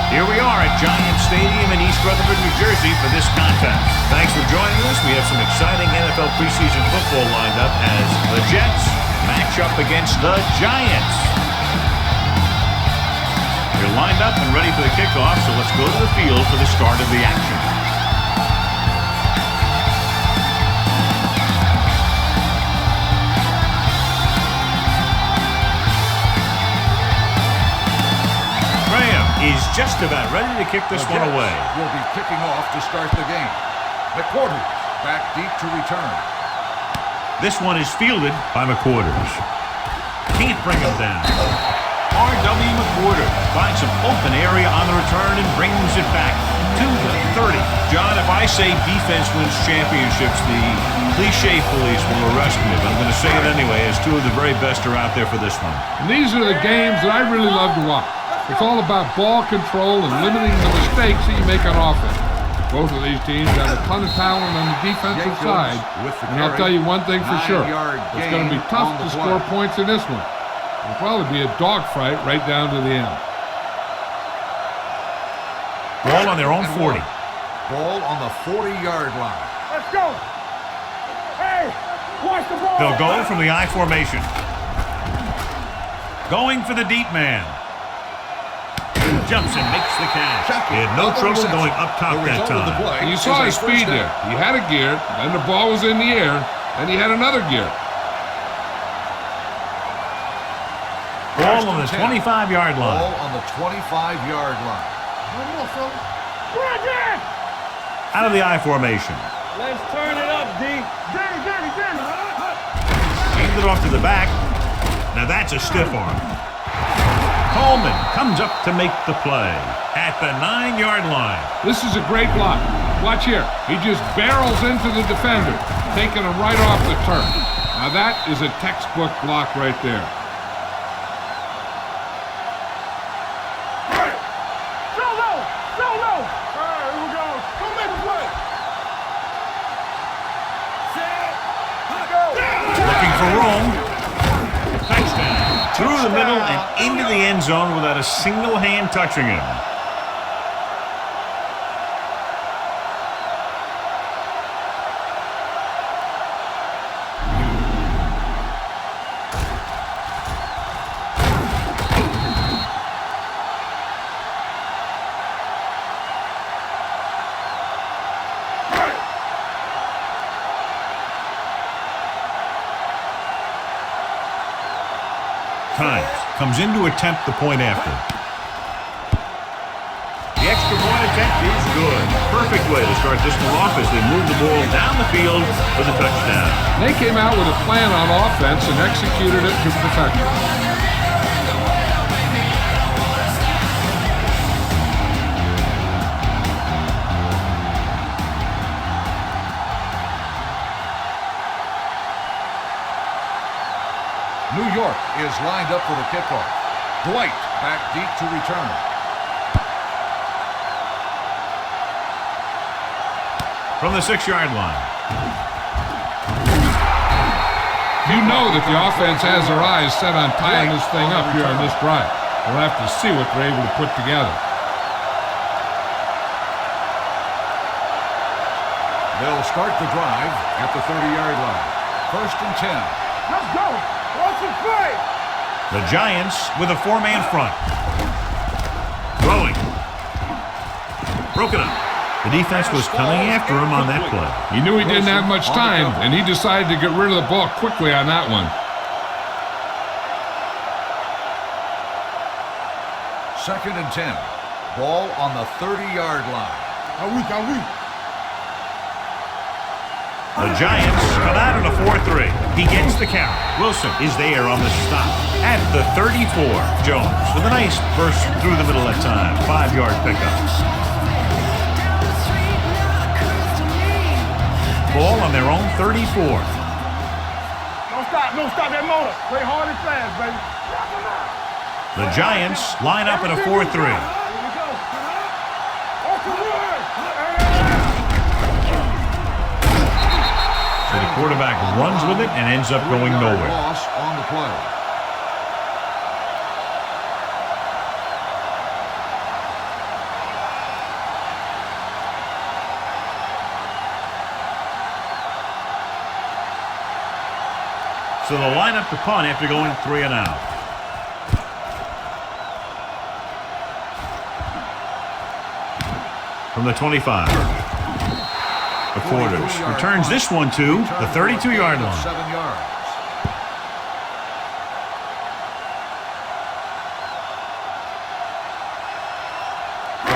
Here we are at Giants Stadium in East Rutherford, New Jersey for this contest. Thanks for joining us. We have some exciting NFL preseason football lined up as the Jets match up against the Giants. They're lined up and ready for the kickoff, so let's go to the field for the start of the action. He's just about ready to kick this one away. Will be kicking off to start the game. McQuarters back deep to return. This one is fielded by McQuarters. Can't bring him down. R.W. McQuarters finds some open area on the return and brings it back to the 30. John, if I say defense wins championships, the cliche police will arrest me, but I'm going to say it anyway, as two of the very best are out there for this one. And these are the games that I really love to watch. It's all about ball control and limiting the mistakes that you make on offense. Both of these teams have a ton of talent on the defensive side, and I'll tell you one thing for sure. It's going to be tough to score points in this one. It'll probably be a dogfight right down to the end. Ball on their own 40. Ball on the 40-yard line. Let's go. Hey, watch the ball. They'll go from the I formation. Going for the deep man. Jumps and makes the catch. He had no trouble going up top that time. You saw his speed there. He had a gear, then the ball was in the air, and he had another gear. Ball on the 25-yard line. Ball on the 25-yard line. Out of the I formation. Let's turn it up, D. Danny. Aimed it off to the back. Now that's a stiff arm. Coleman comes up to make the play at the 9-yard line. This is a great block. Watch here. He just barrels into the defender, taking him right off the turf. Now that is a textbook block right there. Solo. All right, here we go. Come make a play. Looking for room. Touchdown. Through the middle and into the end zone without a single hand touching him. Comes in to attempt the point after. The extra point attempt is good. Perfect way to start this one off as they move the ball down the field for the touchdown. They came out with a plan on offense and executed it to perfection. New York is lined up for the kickoff. Dwight back deep to return. From the 6-yard line. You know that the offense has their eyes set on tying this thing up here on this drive. We'll have to see what they're able to put together. They'll start the drive at the 30-yard line. 1st and 10. Let's go. Watch it play. The Giants with a 4-man front. Throwing. Broken up. The defense was coming after him on that play. He knew he didn't have much time, and he decided to get rid of the ball quickly on that one. 2nd and 10. Ball on the 30-yard line. Are we? The Giants come out in a 4-3. He gets the count. Wilson is there on the stop at the 34. Jones with a nice burst through the middle that time. 5-yard pickup. Ball on their own 34. Don't stop that motor. Play hard and fast, baby. The Giants line up in a 4-3. So the quarterback runs with it and ends up going nowhere. Loss on the play. So they'll line up to punt after going 3 and out. From the 25. The quarters returns this one to the 32-yard line. 7 yards.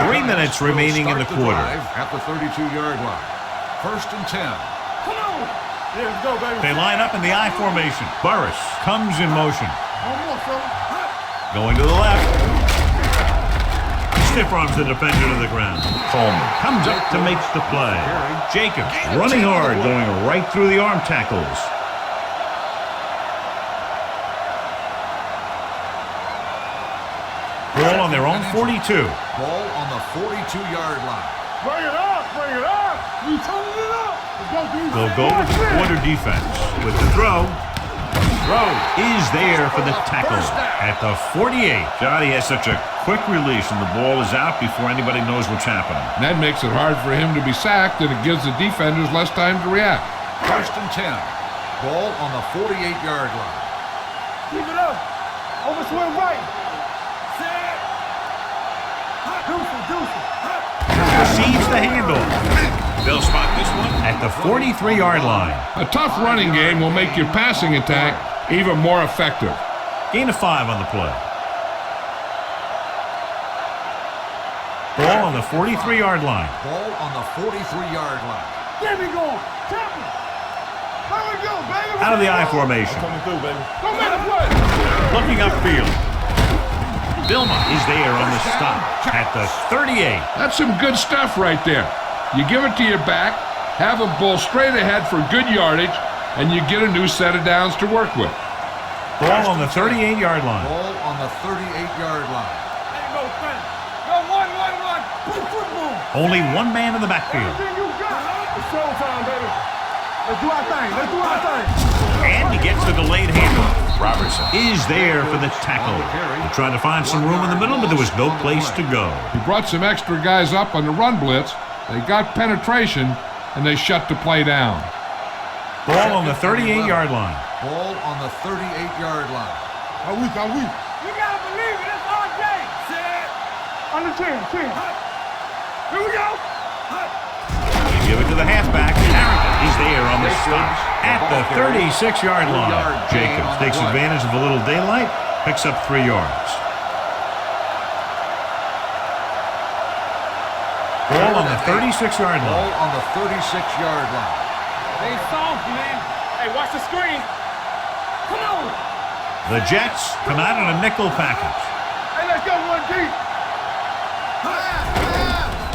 3 minutes remaining in the quarter. At the 32-yard line. 1st and 10. Come on. Yeah, let's go, baby. They line up in the I formation. Burris comes in motion. One more, fella. Going to the left. Stiff arms the defender to the ground. Coleman comes up to make the play. Jacobs running hard, going right through the arm tackles. Ball on their own 42. Ball on the 42-yard line. Bring it up, bring it up. You turning it up. They'll go with the quarter defense. With the throw. Throw is there for the tackle at the 48. Johnny has such a quick release and the ball is out before anybody knows what's happening. And that makes it hard for him to be sacked, and it gives the defenders less time to react. 1st and 10. Ball on the 48-yard line. Keep it up. Over swing right. Set. Deuce. Receives the handoff. They'll spot this one at the 43-yard line. A tough running game will make your passing attack even more effective. Gain of 5 on the play. Ball on the 43-yard line. Ball on the 43-yard line. Get me going. Tap it. There we go, baby. Out of the I formation. Coming through, baby. Don't make a play. Looking upfield. Vilma is there on the stop at the 38. That's some good stuff right there. You give it to your back, have him bull straight ahead for good yardage, and you get a new set of downs to work with. Ball on the 38-yard line. Ball on the 38-yard line. Ain't no thing. Go one. Put football. Only one man in the backfield. Everything you got. It's showtime, baby. Let's do our thing. And he gets the delayed handoff. Robertson is there for the tackle. They're trying to find some room in the middle, but there was no place to go. He brought some extra guys up on the run blitz. They got penetration, and they shut the play down. Ball on the 38-yard line. Ball on the 38-yard line. Are we? You gotta believe it. It's our day. Set. On the 10. Here we go. They give it to the halfback. Harrington is there on the stop at the 36-yard line. Jacobs takes advantage of a little daylight, picks up 3 yards. Ball on the 36-yard line. Ball on the 36-yard line. They soft, man. Hey, watch the screen. Come on. The Jets come out in a nickel package. Hey, let's go one deep.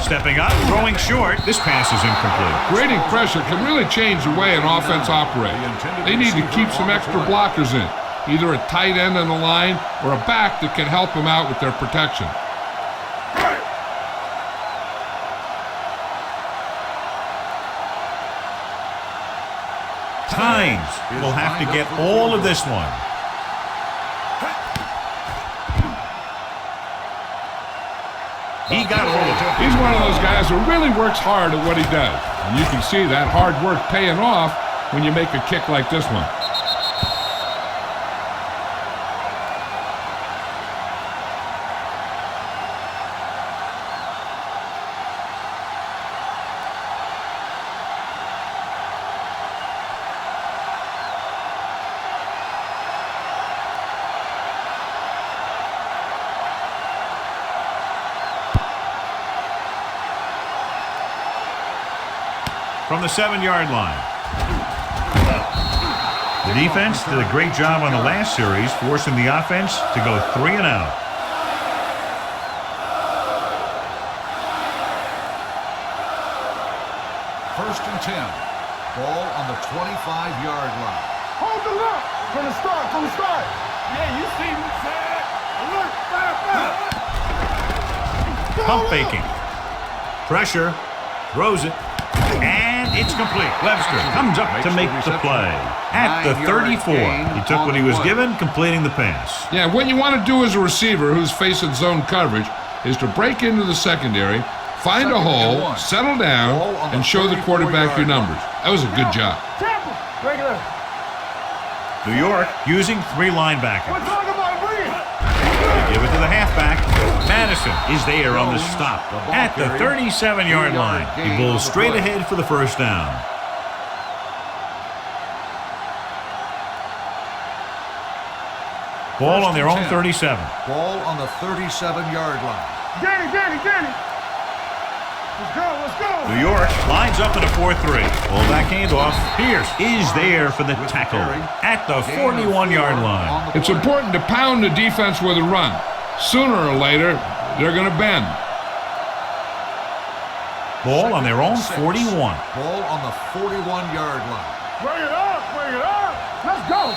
Stepping up, throwing short. This pass is incomplete. Grading pressure can really change the way an offense operates. They need to keep some extra blockers in, either a tight end on the line or a back that can help them out with their protection. Hines will have to get all of this one. He got hold of it. He's one of those guys who really works hard at what he does. And you can see that hard work paying off when you make a kick like this one. From the 7-yard line. The defense did a great job on the last series, forcing the offense to go 3 and out. First and 10. Ball on the 25-yard line. Hold the look. From the start. Yeah, you see me, Zach. Look, fire. Pump faking. Pressure. Throws it. And it's complete. Webster comes up to make the play. At the 34. He took what he was given, completing the pass. Yeah, what you want to do as a receiver who's facing zone coverage is to break into the secondary, find a hole, settle down, and show the quarterback your numbers. That was a good job. Regular. New York using 3 linebackers. We're talking about me. They give it to the halfback. Madison is there on the stop at the 37-yard line. He pulls straight ahead for the first down. Ball on their own 37. Ball on the 37-yard line. Danny. Let's go. New York lines up in a 4-3. Fullback handoff. Pierce is there for the tackle at the 41-yard line. It's important to pound the defense with a run. Sooner or later, they're going to bend. Ball on their own 41. Ball on the 41-yard line. Bring it up. Let's go.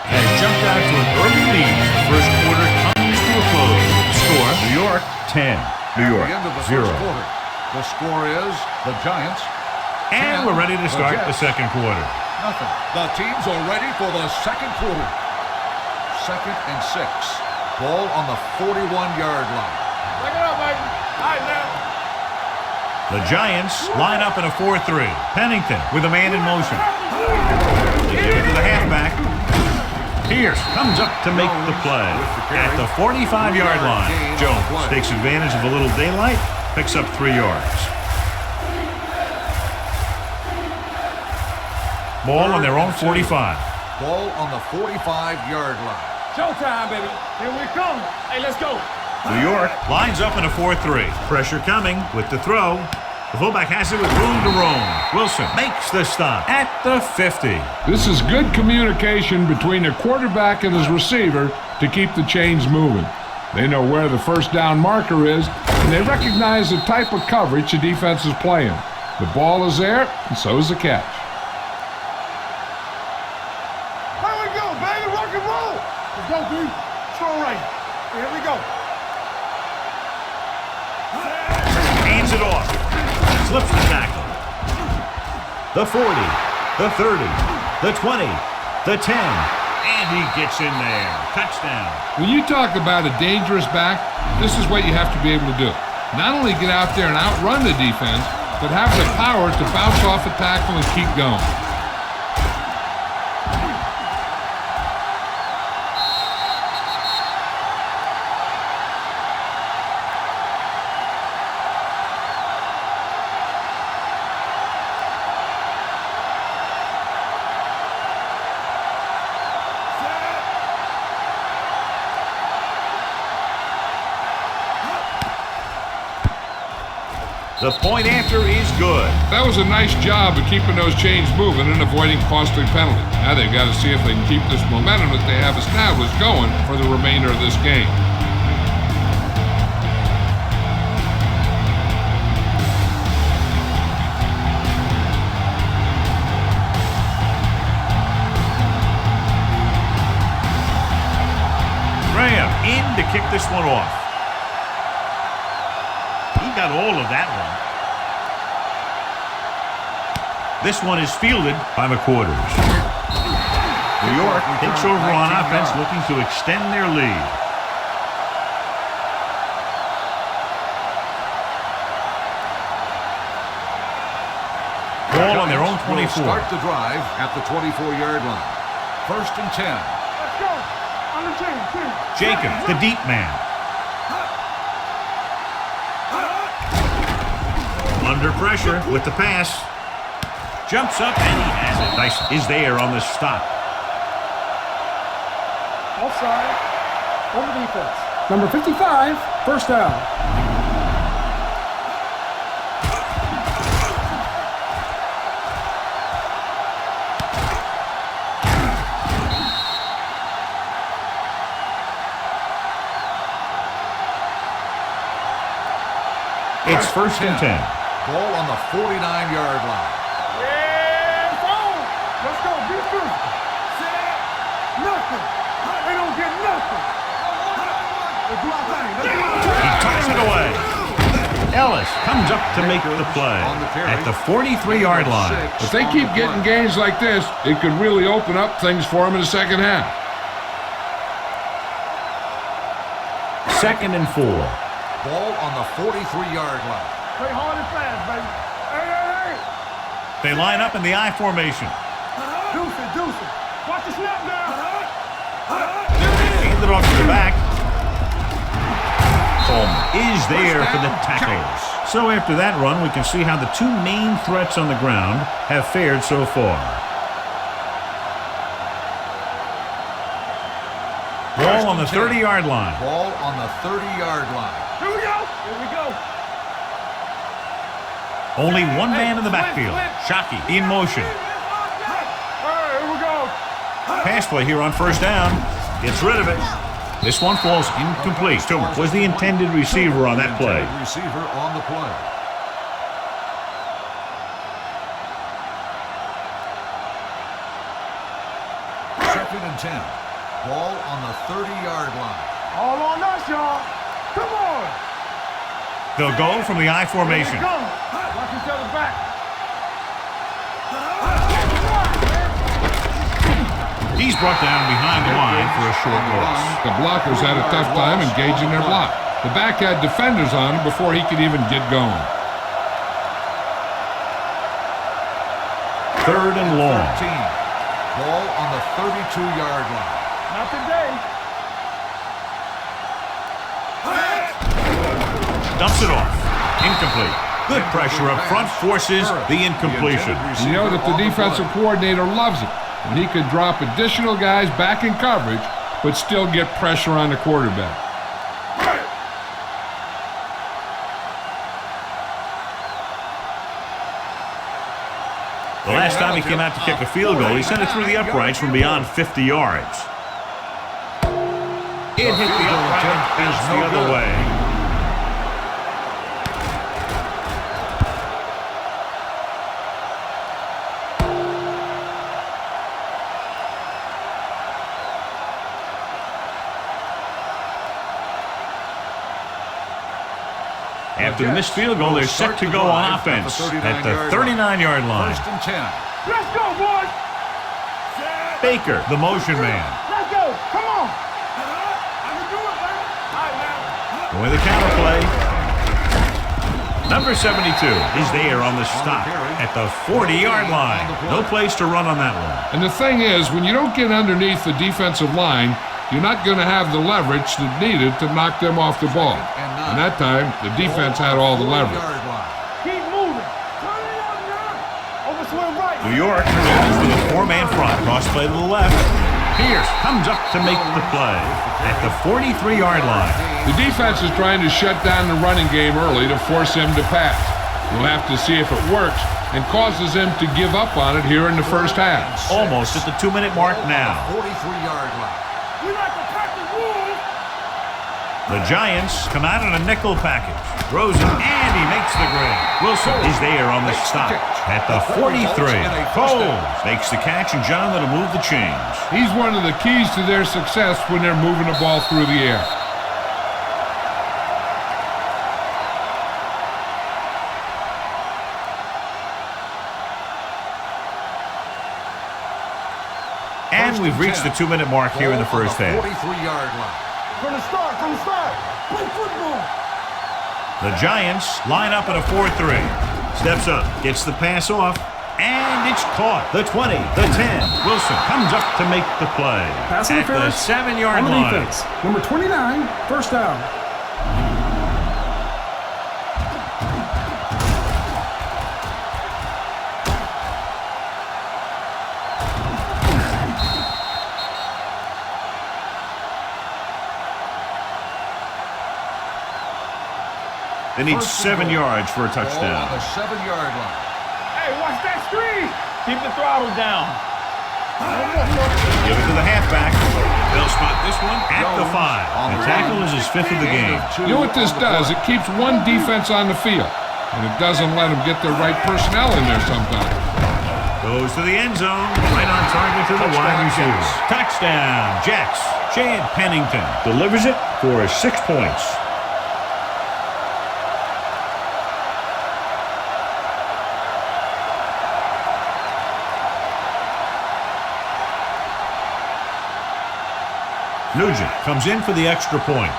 Has jumped out to an early lead. The first quarter comes to a close. Score, New York 10. New York At the end of the 0. first quarter, the score is the Giants. And we're ready to start the second quarter. Nothing. The teams are ready for the second quarter. 2nd and 6. Ball on the 41-yard line. Bring it up, baby. All right, now. The Giants line up in a 4-3. Pennington with a man in motion. They give it to the halfback. Pierce comes up to make the play at the 45-yard line. Jones takes advantage of a little daylight, picks up 3 yards. Ball on their own 45. Ball on the 45-yard line. Showtime, baby. Here we come. Hey, let's go. New York lines up in a 4-3. Pressure coming with the throw. The fullback has it with room to roam. Wilson makes the stop at the 50. This is good communication between the quarterback and his receiver to keep the chains moving. They know where the first down marker is, and they recognize the type of coverage the defense is playing. The ball is there, and so is the catch. Here we go, baby. Rock and roll. Let's go, dude. Throw right. Here we go. Hands it off. Slips the tackle. The 40, the 30, the 20, the 10, and he gets in there. Touchdown. When you talk about a dangerous back, this is what you have to be able to do. Not only get out there and outrun the defense, but have the power to bounce off a tackle and keep going. The point after is good. That was a nice job of keeping those chains moving and avoiding costly penalties. Now they've got to see if they can keep this momentum that they have established going for the remainder of this game. Graham in to kick this one off. Got all of that one. This one is fielded by McQuarters. New York takes over on offense, looking to extend their lead. Ball on their own 24. Start the drive at the 24-yard line. 1st and 10. Let's go. On the 10. Jacobs, the deep man. Under pressure with the pass. Jumps up and he has it. Nice is there on the stop. Offside. On the defense. Number 55, first down. It's 1st and 10. Ball on the 49-yard line. Yeah, phone. Let's go. Be physical. Nothing. They don't get nothing. Let's do our thing. He tucks it away. Ellis comes up to make the play at the 43-yard line. If they keep getting gains like this, it could really open up things for them in the second half. 2nd and 4. Ball on the 43-yard line. Play hard and fast, baby. Hey. They line up in the I formation. Deuce it. Watch the snap now. Hand it off to the back. Coleman is there for the tackles. So after that run, we can see how the two main threats on the ground have fared so far. Ball on the 30-yard line. Ball on the 30-yard line. Here we go. Here we go. Only one man in the backfield. Shockey in motion. Here we go. Pass play here on first down. Gets rid of it. This one falls incomplete. Toomer was the intended receiver on that play. Receiver on the play. Second and 10. Ball on the 30-yard line. All on us, y'all. Come on. They'll go from the I formation. Here we go. Watch each other back. He's brought down behind the line for a short loss. The blockers had a tough time engaging their block. The back had defenders on him before he could even get going. Third and long. 13. Ball on the 32-yard line. Not today. Dumps it off. Incomplete. Good pressure up front forces the incompletion. You know that the defensive coordinator loves it. And he could drop additional guys back in coverage, but still get pressure on the quarterback. The last time he came out to kick a field goal, he sent it through the uprights from beyond 50 yards. It hit the upright and bounced the other way. After the missed field goal, they're set to go on offense at the 39-yard line. First and 10. Let's go, boys. Baker, the motion man. Let's go. Come on. I can do it, man. All right, man. Going the counter play. Number 72 is there on the stop at the 40-yard line. No place to run on that one. And the thing is, when you don't get underneath the defensive line, you're not going to have the leverage that's needed to knock them off the ball. And that time, the defense had all the leverage. Keep moving. Turn it on now. Over to the right. New York goes with a four-man front. Cross play to the left. Pierce comes up to make the play at the 43-yard line. The defense is trying to shut down the running game early to force him to pass. We'll have to see if it works and causes him to give up on it here in the first half. Almost at the 2-minute mark now. 43-yard line. We like to pack the rules. The Giants come out in a nickel package. Throws it, and he makes the grade. Wilson is there on the stop at the 43. Coles makes the catch, and John, that'll move the chains. He's one of the keys to their success when they're moving the ball through the air. And we've reached the 2-minute mark here in the first half. 43-yard line. From the start. Play football. The Giants line up at a 4-3. Steps up, gets the pass off, and it's caught. The 20, the 10. Wilson comes up to make the play Pass at the interference 7-yard on the line. defense. Number 29, first down. They need 7 yards for a touchdown. Ball on the 7-yard line. Hey, watch that screen. Keep the throttle down. Give it to the halfback. They'll spot this one at the 5. The tackle is his 5th of the game. You know what this does? It keeps one defense on the field, and it doesn't let them get the right personnel in there sometimes. Goes to the end zone, right on target to the wide receiver. Touchdown, Jets. Chad Pennington delivers it for 6 points. Nugent comes in for the extra point.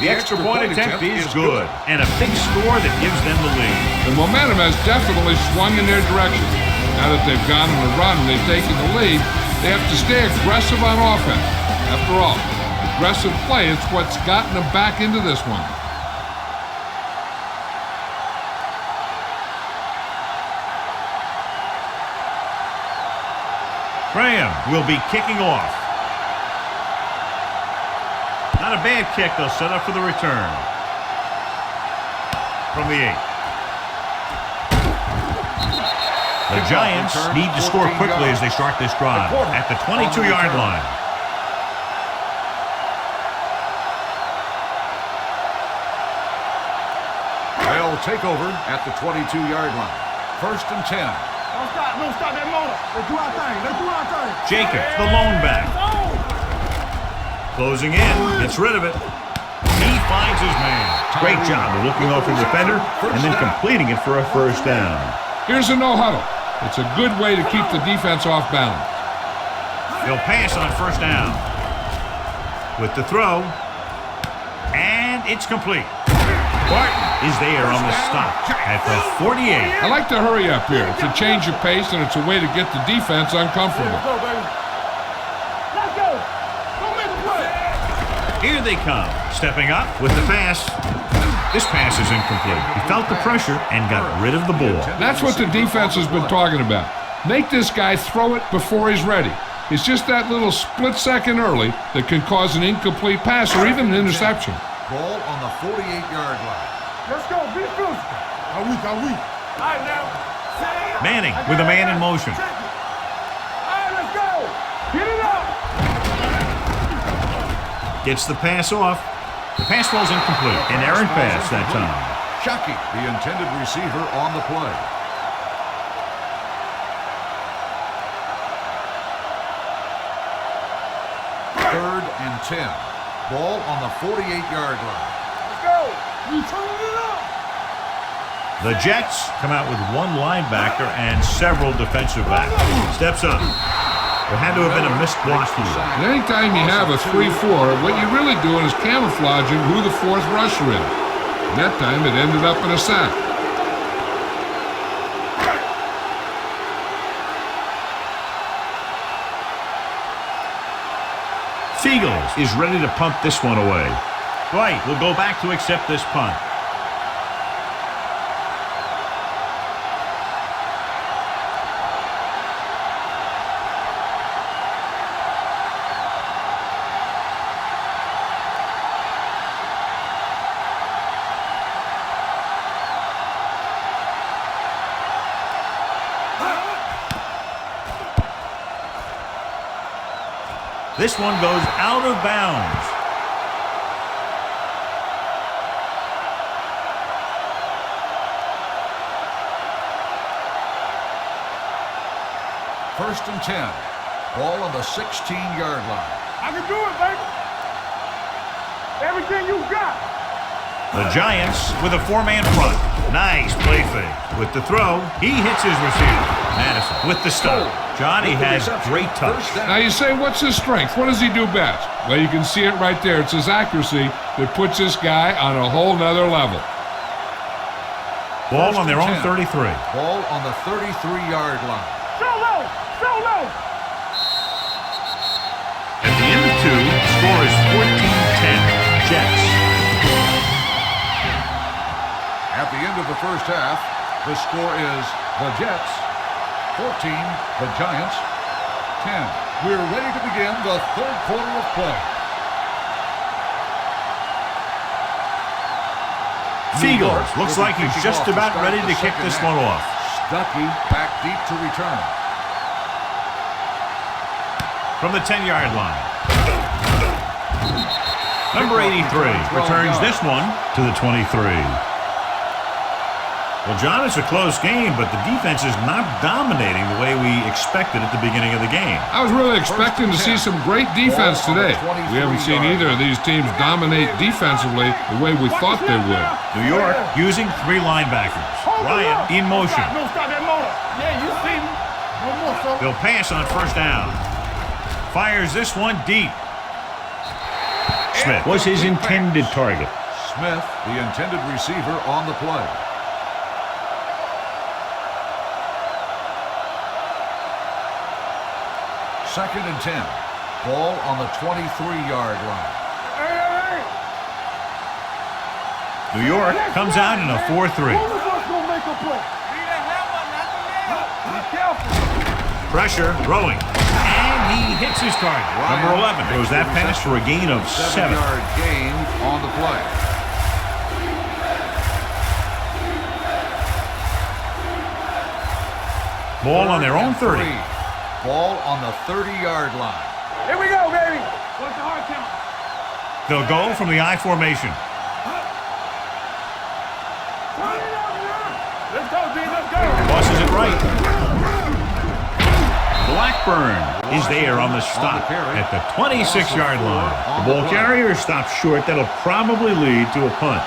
The extra point attempt is good, and a big score that gives them the lead. The momentum has definitely swung in their direction. Now that they've gone on a run and they've taken the lead, they have to stay aggressive on offense. After all, aggressive play is what's gotten them back into this one. Graham will be kicking off. Not a bad kick. They'll set up for the return. From the 8. The Giants need to score quickly as they start this drive at the 22-yard line. They'll take over at the 22-yard line. 1st and 10. Don't stop that motor. Let's do our thing. Let's do our thing. Jacobs, the lone back. Closing in, gets rid of it. He finds his man. Great job of looking off the defender and then completing it for a first down. Here's a no-huddle. It's a good way to keep the defense off balance. He'll pass on first down. With the throw. And it's complete. Barton is there on the stop at the 48. I like to hurry up here. It's a change of pace, and it's a way to get the defense uncomfortable. Let's go, baby. Let's go. Don't make a play. Here they come. Stepping up with the pass. This pass is incomplete. He felt the pressure and got rid of the ball. That's what the defense has been talking about. Make this guy throw it before he's ready. It's just that little split second early that can cause an incomplete pass or even an interception. Ball on the 48-yard line. Let's go. Be physical. Are we? All right, now. Manning with a man in motion. All right, let's go. Get it up. Gets the pass off. The pass falls incomplete. An errant pass that time. Shockey, the intended receiver on the play. Third and 10. Ball on the 48-yard line. Let's go. We turning it up. The Jets come out with one linebacker and several defensive backs. Steps up. There had to have been a missed block here. And anytime you have a 3-4, what you're really doing is camouflaging who the fourth rusher is. And that time it ended up in a sack. Seagulls is ready to punt this one away. Dwight will go back to accept this punt. This one goes out of bounds. First and 10. Ball on the 16-yard line. I can do it, baby. Everything you got. The Giants with a 4-man front. Nice play fake. With the throw, he hits his receiver. Madison with the stop. Johnny has great touch. Now you say, what's his strength? What does he do best? Well, you can see it right there. It's his accuracy that puts this guy on a whole nother level. Ball on their own 33. Ball on the 33-yard line. So low. At the end of 2, score is 14-10. Jets. At the end of the first half, the score is the Jets 14, the Giants 10. We're ready to begin the third quarter of play. Seagulls looks like he's just about ready to kick this one off. Stuckey back deep to return. From the 10-yard line. Number 83 returns this one to the 23. Well, John, it's a close game, but the defense is not dominating the way we expected at the beginning of the game. I was really expecting to see some great defense today. We haven't seen either of these teams dominate defensively the way we thought they would. New York using 3 linebackers. Ryan in motion. Don't stop that motor. Yeah, you see me. No more, son. They'll pass on first down. Fires this one deep. Smith was his intended target. Smith, the intended receiver on the play. Second and 10. Ball on the 23-yard line. New York comes out in a 4-3. Who the fuck's gonna make a play? Be careful. Pressure, throwing. And he hits his target. Number 11 throws that pass for a gain of 7. 7-yard gain on the play. Ball on their own 30. Ball on the 30-yard line. Here we go, baby. What's the hard count? They'll go from the I formation. Let's go, D. Let's go. Bosses it right. Blackburn is there on the stop at the 26-yard line. The ball carrier stops short. That'll probably lead to a punt.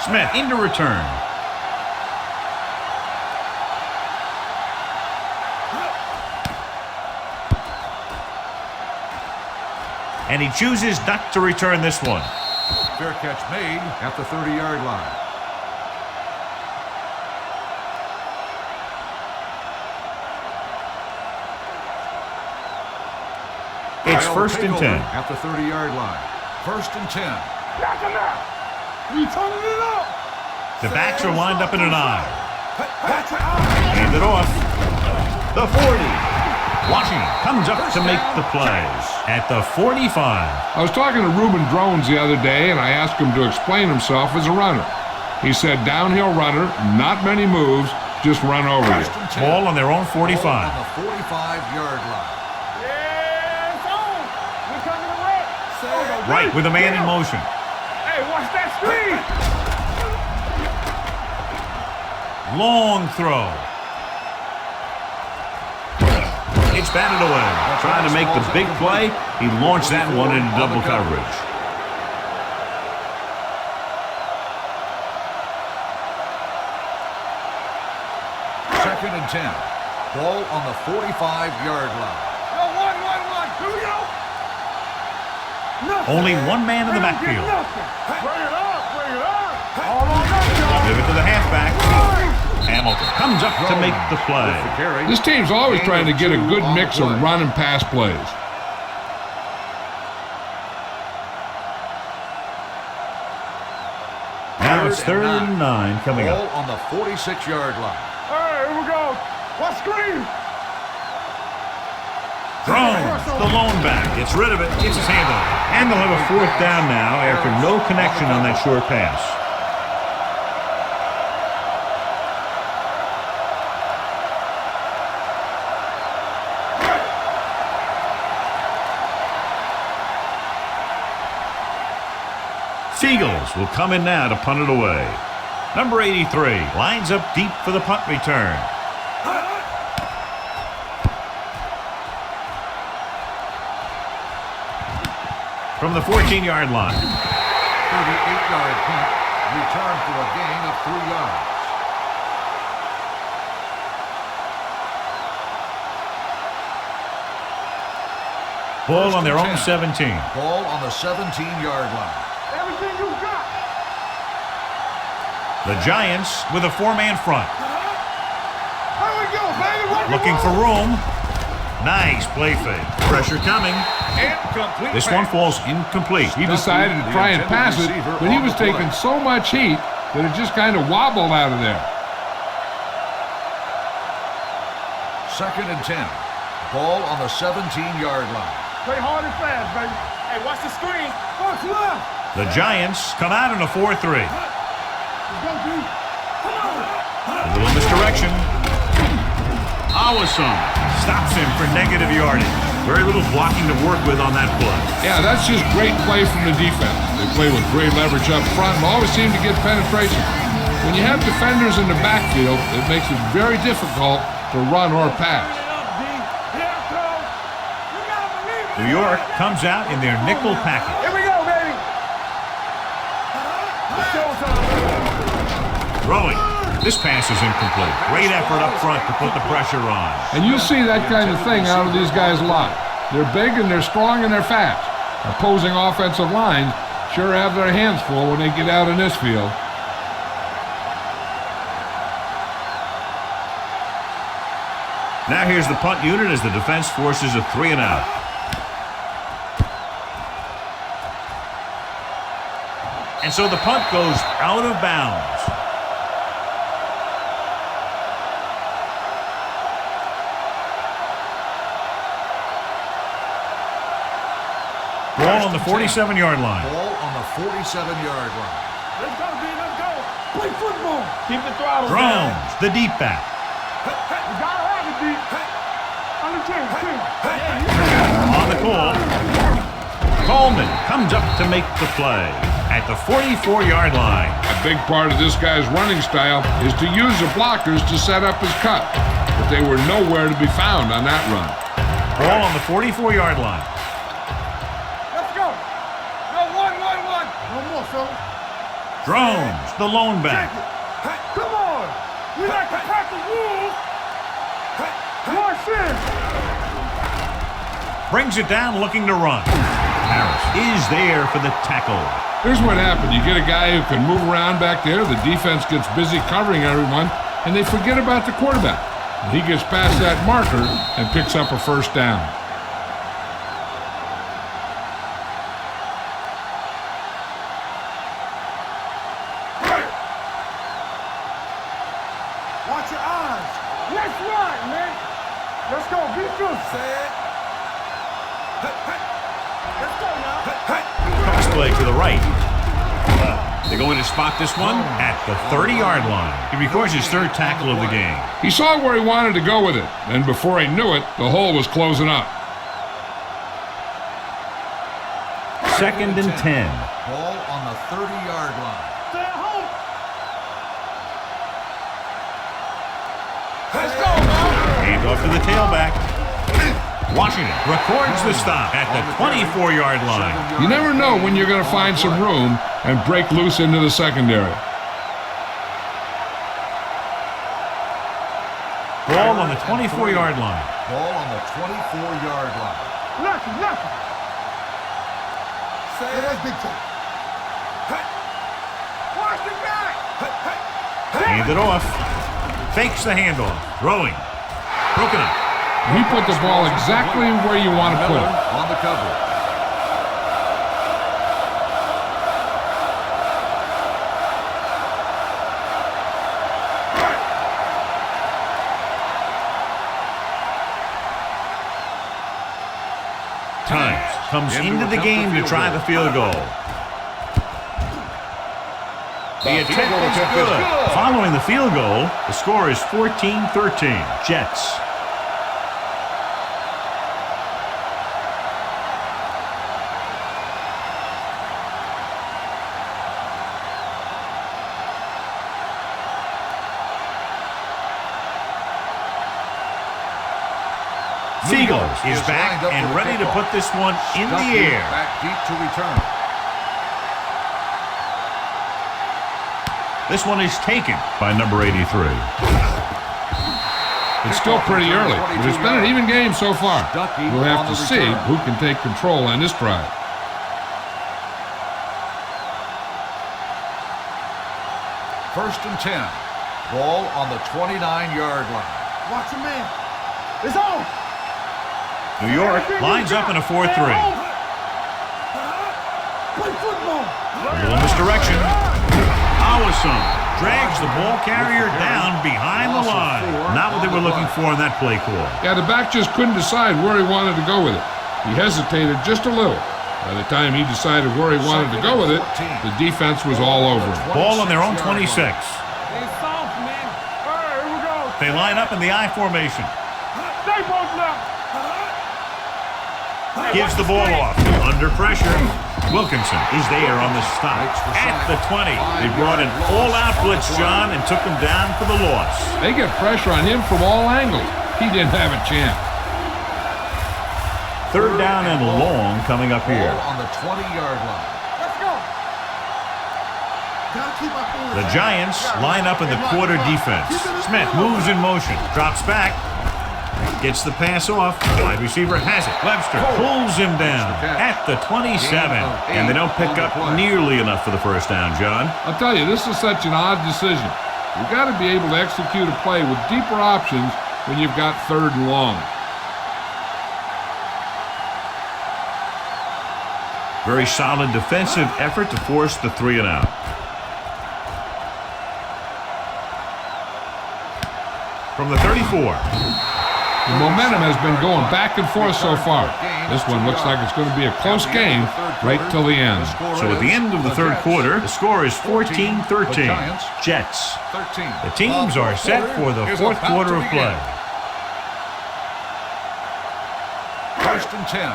Smith into return. And he chooses not to return this one. Fair catch made at the 30-yard line. It's first and 10. At the 30-yard line. First and 10. Back him out. You turning it up. The backs are lined up in an I. Hand it off. The 40. Washington comes up to make the play at the 45. I was talking to Ruben Drones the other day, and I asked him to explain himself as a runner. He said, downhill runner, not many moves, just run over you. Ball on their own 45. Ball on the 45-yard line. Yeah, it's on. We're coming to right. Right with a man in motion. Hey, watch that screen. Long throw. It's batted away. Trying to make the big play. He launched that one into double coverage. Second and 10. Ball on the 45-yard line. Yo, one. Here we go. Nothing. Only one man in the backfield. Bring it up. All on that, Give it to the halfback. Hamilton comes up to make the play. This team's always trying to get a good mix of run and pass plays. Now it's third and 9 coming Ball up. on the 46-yard line. Hey, here we go. What screen? Thrown. The lone back. Gets rid of it. Gets his hand on it. And they'll have a fourth down now after no connection on that short pass. Seagulls will come in now to punt it away. Number 83 lines up deep for the punt return. From the 14-yard line. 38-yard punt. Return for a gain of 3 yards. Ball on their own 17. Ball on the 17-yard line. Everything you got. The Giants with a 4-man front. Here we go, baby. Looking for room. Nice play fake. Pressure coming. Incomplete. This one falls incomplete. He decided to try and pass it, but he was taking so much heat that it just kind of wobbled out of there. Second and 10. Ball on the 17-yard line. Play hard and fast, baby. Hey, watch the screen. Watch left. The Giants come out in a 4-3. Let's go, D. Come on. A little misdirection. Awesome stops him for negative yardage. Very little blocking to work with on that play. Yeah, that's just great play from the defense. They play with great leverage up front and always seem to get penetration. When you have defenders in the backfield, it makes it very difficult to run or pass. New York comes out in their nickel package. Here we go, baby. Throwing. This pass is incomplete. Great effort up front to put the pressure on. And you see that kind of thing out of these guys a lot. They're big and they're strong and they're fast. Opposing offensive lines sure have their hands full when they get out in this field. Now here's the punt unit as the defense forces a 3 and out. And so the punt goes out of bounds. Ball on the 47-yard line. Ball on the 47-yard line. Let's go, D. Let's go. Play football. Keep the throttle down. Drones, the deep back. You gotta have it, D. On the team. On the call. Coleman comes up to make the play at the 44-yard line. A big part of this guy's running style is to use the blockers to set up his cut. But they were nowhere to be found on that run. Ball on the 44-yard line. Let's go. No, one. No more, fellas. Drones, the lone back. Come on. We like to practice rules. Watch this. Brings it down looking to run. Harris is there for the tackle. Here's what happened. You get a guy who can move around back there. The defense gets busy covering everyone, and they forget about the quarterback. And he gets past that marker and picks up a first down. Watch your eyes. Let's run, man. Let's go. Be good. Let's go now. Pass play to the right. They're going to spot this one at the 30-yard line. He records his third tackle of the game. He saw where he wanted to go with it, and before he knew it, the hole was closing up. 2nd and 10. Ball on the 30-yard line. Stay at home. Let's go now. Hand off to the tailback. Washington records the stop at the 24-yard line. You never know when you're going to find some room and break loose into the secondary. Ball on the 24-yard line. Ball on the 24-yard line. Nothing. Say that's big time. Watch the back. Hand it off. Fakes the handoff. Throwing. Broken up. He put the ball exactly where you want to put Miller it. on the cover. Times comes into the game to try the field goal. The attempt is good. Following the field goal, the score is 14-13. Jets. Fiegel is back and ready to put this one in the air. Back deep to return. This one is taken by number 83. It's still pretty early, but it's been an even game so far. We'll have to see who can take control on this drive. First and 10. Ball on the 29-yard line. Watch your man. It's on. New York lines up in a 4-3. Play football. A little misdirection. Howison drags the ball carrier down behind the line. Not what they were looking for on that play call. Yeah, the back just couldn't decide where he wanted to go with it. He hesitated just a little. By the time he decided where he wanted to go with it, the defense was all over him. Ball on their own 26. Hey, soft, man. All right, here we go. They line up in the I formation. Stay posted up. Gives the ball off. Under pressure. Wilkinson is there on the stop at the 20. They brought an all-out blitz, John, and took him down for the loss. They get pressure on him from all angles. He didn't have a chance. Third down and long coming up here. Ball on the 20-yard line. Let's go. The Giants line up in the quarter defense. Smith moves in motion, drops back, gets the pass off. Wide receiver has it. Webster pulls him down at the 27. And they don't pick up nearly enough for the first down, John. I'll tell you, this is such an odd decision. You've got to be able to execute a play with deeper options when you've got 3rd and long. Very solid defensive effort to force the 3 and out. From the 34. The momentum has been going back and forth so far. This one looks like it's going to be a close game right till the end. So at the end of the 3rd quarter, the score is 14-13. Jets. The teams are set for the 4th quarter of play. 1st and 10.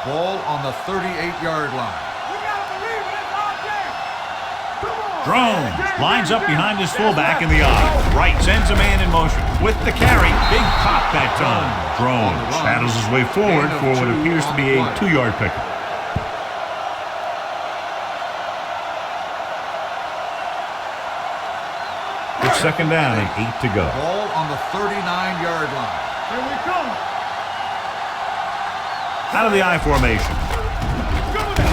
Ball on the 38-yard line. Drones lines up behind his fullback in the eye. Right sends a man in motion. With the carry, big pop that time. Drones battles his way forward for what appears to be a 2-yard pickup. It's 2nd down and 8 to go. Ball on the 39-yard line. Here we come. Out of the I formation.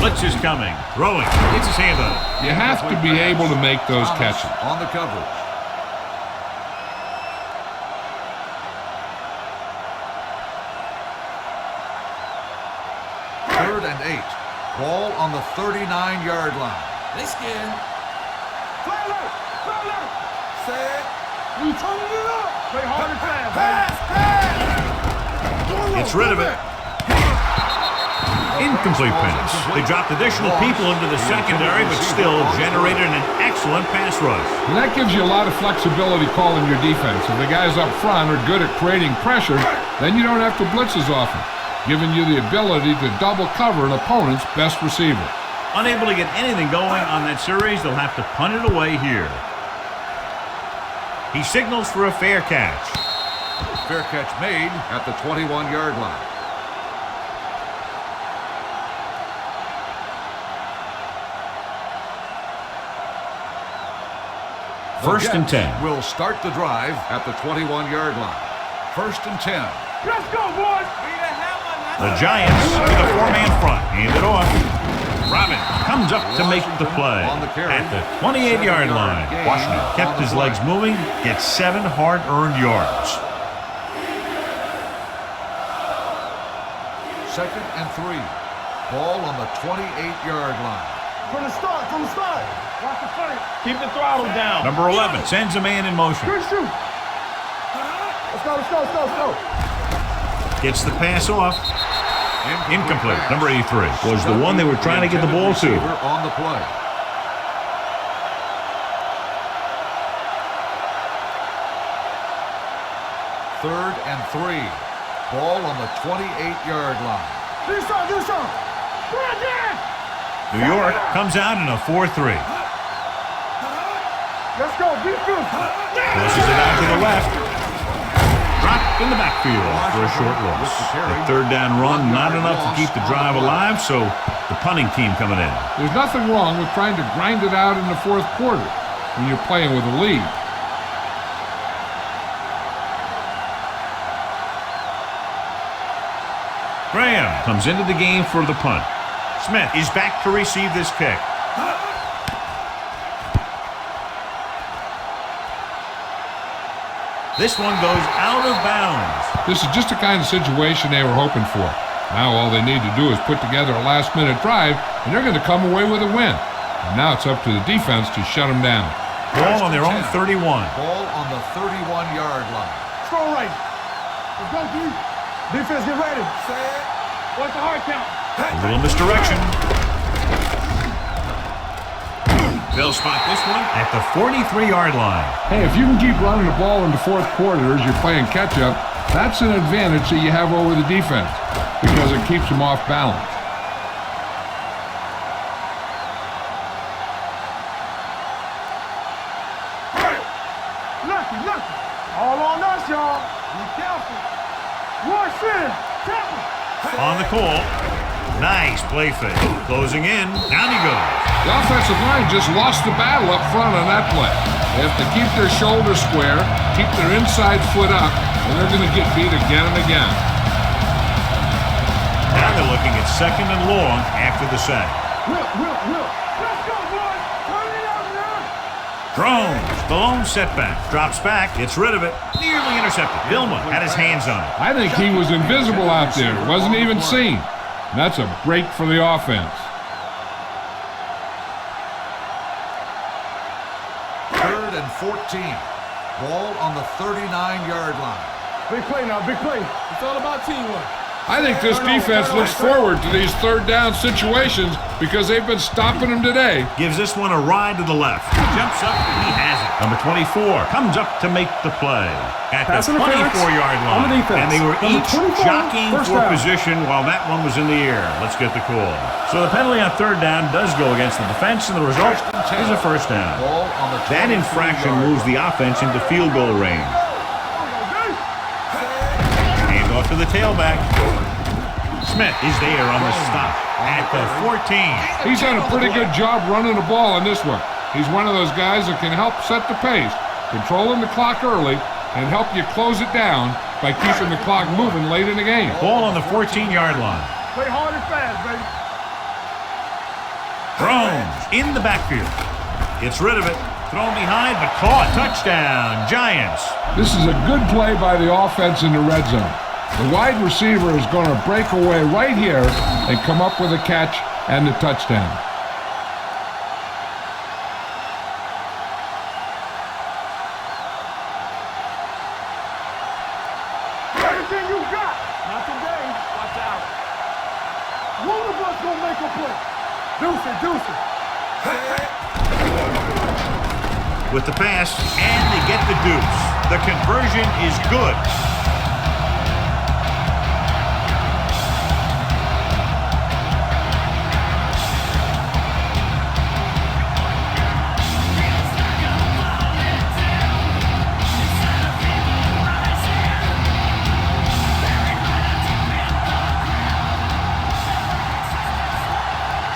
Blitz is coming. Throwing. Gets his hand on it. You have to be able to make those catches. On the coverage. Third and 8. Ball on the 39-yard line. They scared. Play alert. Play alert. Set. We turning it up. Play hard and fast. Pass. Gets rid of it. Incomplete pass. They dropped additional people into the secondary, but still generated an excellent pass rush. And that gives you a lot of flexibility calling your defense. If the guys up front are good at creating pressure, then you don't have to blitz as often, giving you the ability to double cover an opponent's best receiver. Unable to get anything going on that series, they'll have to punt it away here. He signals for a fair catch. Fair catch made at the 21-yard line. First and 10. Will start the drive at the 21-yard line. 1st and 10. Let's go, boys. The Giants with a 4-man front. Hand it off. Robin comes up to make the play at the 28-yard line. Washington kept his legs moving, gets 7 hard-earned yards. 2nd and 3. Ball on the 28-yard line. From the start. Watch the play. Keep the throttle down. Number 11 sends a man in motion. Good shoot. Let's go. Gets the pass off. Incomplete. Number 83 was the one they were trying to get the ball to. On the play. Third and 3. Ball on the 28-yard line. Do some. New York comes out in a 4-3. Let's go. Defense. Pushes it out to the left. Dropped in the backfield for a short loss. The 3rd down run, not enough to keep the drive alive, so the punting team coming in. There's nothing wrong with trying to grind it out in the 4th quarter when you're playing with a lead. Graham comes into the game for the punt. Smith is back to receive this kick. This one goes out of bounds. This is just the kind of situation they were hoping for. Now all they need to do is put together a last-minute drive, and they're going to come away with a win. And now it's up to the defense to shut them down. Ball on their own 31. Ball on the 31-yard line. Throw right. Let's go, D. Defense, get ready. Set. What's the hard count? A little misdirection. They'll spot this one at the 43-yard line. Hey, if you can keep running the ball in the 4th quarter as you're playing catch-up, that's an advantage that you have over the defense because it keeps them off balance. Lucky. All on us, y'all. Be careful. Rush in. Tackle. On the call, Nice play fake. Closing in. Down he goes. The offensive line just lost the battle up front on that play. They have to keep their shoulders square, keep their inside foot up, and they're going to get beat again and again. Now they're looking at 2nd and long after the sack. Will. Let's go, boys. Turn it up now. Drones, the lone setback. Drops back, gets rid of it. Nearly intercepted. Vilma had his hands on it. I think he was invisible out there. Wasn't even seen. And that's a break for the offense. 3rd and 14. Ball on the 39-yard line. Big play now, big play. It's all about teamwork. I think this defense looks forward to these 3rd down situations because they've been stopping them today. Gives this one a ride to the left. Jumps up, he has it. Number 24 comes up to make the play at the 24-yard line. And they were each jockeying for position while that one was in the air. Let's get the call. So the penalty on 3rd down does go against the defense, and the result is a 1st down. That infraction moves the offense into field goal range. Hand off to the tailback. Smith is there on the stop at the 14. He's done a pretty good job running the ball in this one. He's one of those guys that can help set the pace, controlling the clock early, and help you close it down by keeping the clock moving late in the game. Ball on the 14-yard line. Play hard and fast, baby. Drones in the backfield. Gets rid of it. Thrown behind, but caught. Touchdown, Giants. This is a good play by the offense in the red zone. The wide receiver is going to break away right here and come up with a catch and the touchdown. Everything you got. Not today. Watch out. One of us gonna make a play. Deuce it. With the pass, and they get the deuce. The conversion is good.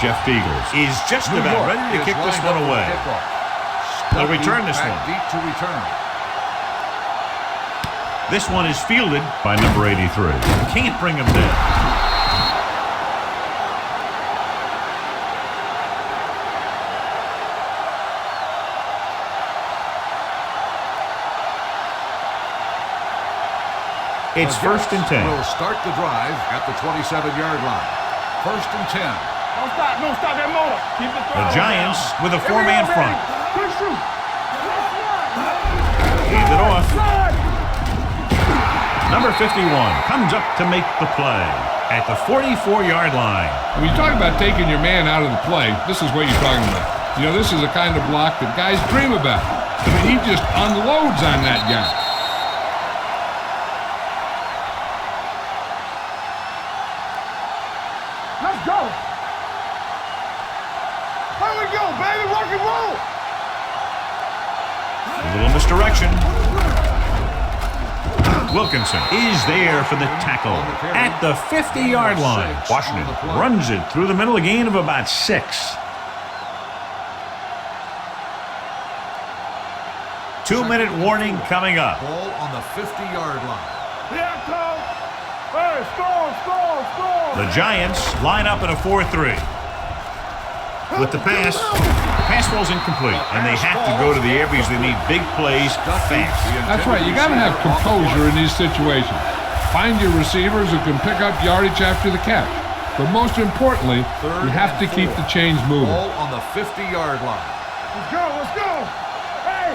Jeff Eagles is just about ready to kick this one away. They'll return this one. Deep to return. This one is fielded by number 83. Can't bring him down. It's 1st and 10. We'll start the drive at the 27-yard line. 1st and 10. Don't stop that motor. Keep the throw. The Giants with a 4-man front. Good shoot. Hand it off. Number 51 comes up to make the play at the 44-yard line. When you talk about taking your man out of the play, this is what you're talking about. You know, this is the kind of block that guys dream about. I mean, he just unloads on that guy. Let's go. Here we go, baby. Rock and roll. A little misdirection. Wilkinson is there for the tackle at the 50-yard line. Washington runs it through the middle, a gain of about 6. 2-minute warning coming up. Ball on the 50-yard line. Yeah, Tom. Hey, score. The Giants line up in a 4-3. With the pass ball's incomplete, and they have to go to the air because they need big plays fast. That's right. You got to have composure in these situations. Find your receivers who can pick up yardage after the catch. But most importantly, you have to keep the chains moving. Ball on the 50-yard line. Let's go. Hey,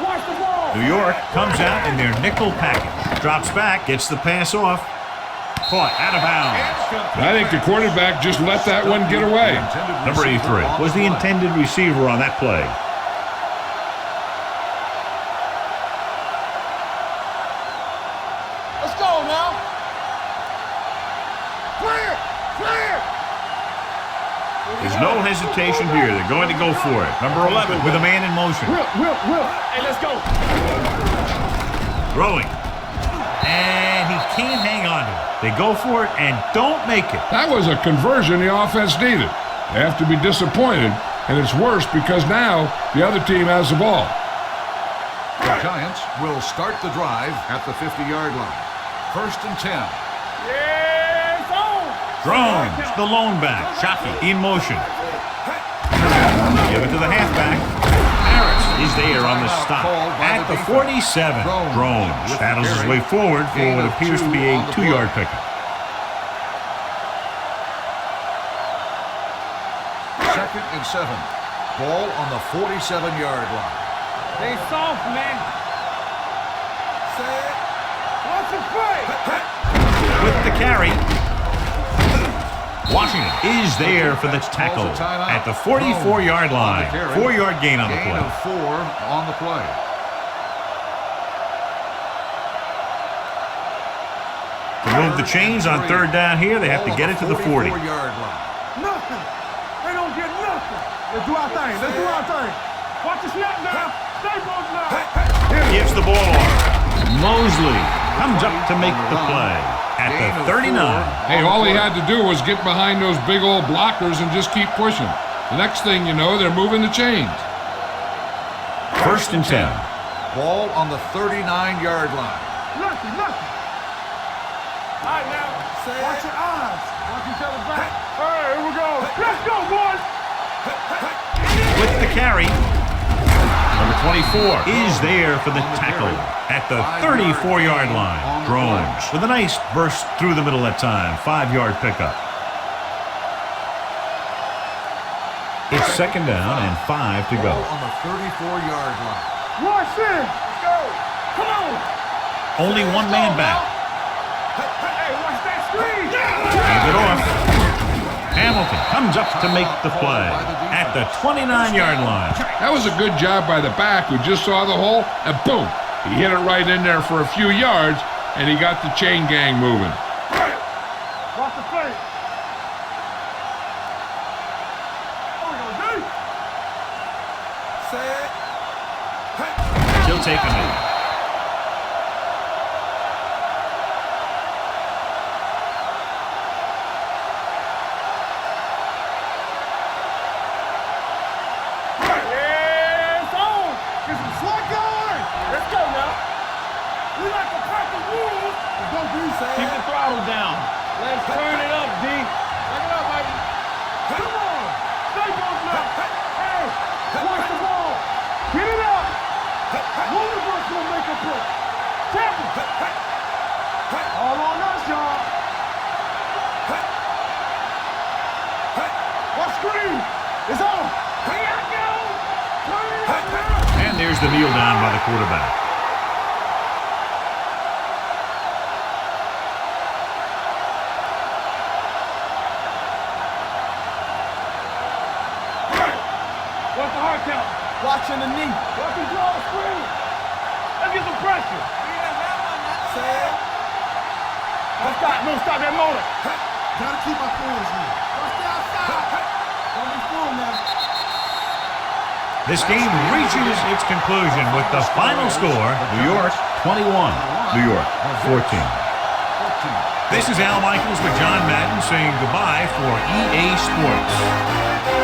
watch the ball. New York comes out in their nickel package. Drops back, gets the pass off. Caught out of bounds. I think the quarterback just let that one get away. Number 83 was the intended receiver on that play. Let's go now. Clear. There's no hesitation here. They're going to go for it. Number 11 with a man in motion. Will. Hey, let's go. Throwing. And he can't hang on to it. They go for it and don't make it. That was a conversion the offense needed. They have to be disappointed, and it's worse because now the other team has the ball. The Giants will start the drive at the 50-yard line. 1st and 10. Yes, on. Drones, the lone back. Shockey in motion. Give it to the halfback. Harris is there on the stop at the 47. Drones battles his way forward for what appears to be a 2-yard pickup. 2nd and 7. Ball on the 47-yard line. They soft, man. Set. Watch the play. With the carry. Washington is there for the tackle at the 44-yard line. 4-yard gain on the play. Gain of 4 on the play. To move the chains on 3rd down here, they have to get it to the 40. 44-yard line. Nothing. They don't get nothing. Let's do our thing. Let's do our thing. Watch the snap now. Stay both now. Gives the ball off. Mosley comes up to make the play at the 39. Hey, all he had to do was get behind those big old blockers and just keep pushing. The next thing you know, they're moving the chains. 1st and 10. Ball on the 39-yard line. Nothing. All right, now. Watch your eyes. Watch each other back. All right, here we go. Let's go, boys. With the carry. Number 24 is there for the tackle at the 34-yard line. Drones with a nice burst through the middle that time. 5-yard pickup. It's 2nd down and 5 to go. Ball on the 34-yard line. Watch this. Let's go. Come on. Only one man back. Hey, watch that screen. Hands it off. Hamilton comes up to make the play at the 29-yard line. That was a good job by the back who just saw the hole, and boom, he hit it right in there for a few yards, and he got the chain gang moving. Watch the play. What we gonna do? Set. He'll take a knee. Keep the throttle down. Let's turn it up, D. Back it up, baby. Come on. Stay both now. Hey, watch the ball. Get it up. One of us will make a play. Tap it. All on us, y'all. What screen? It's on. Here I go. Turn it up now. And there's the kneel down by the quarterback. Watching the knee. Watch him draw the screen. Let's get some pressure. Don't stop that motor. Gotta keep my players here. Watch the outside. Don't be fooled now. This game reaches its conclusion with the final score, New York 21, New York 14. This is Al Michaels with John Madden saying goodbye for EA Sports.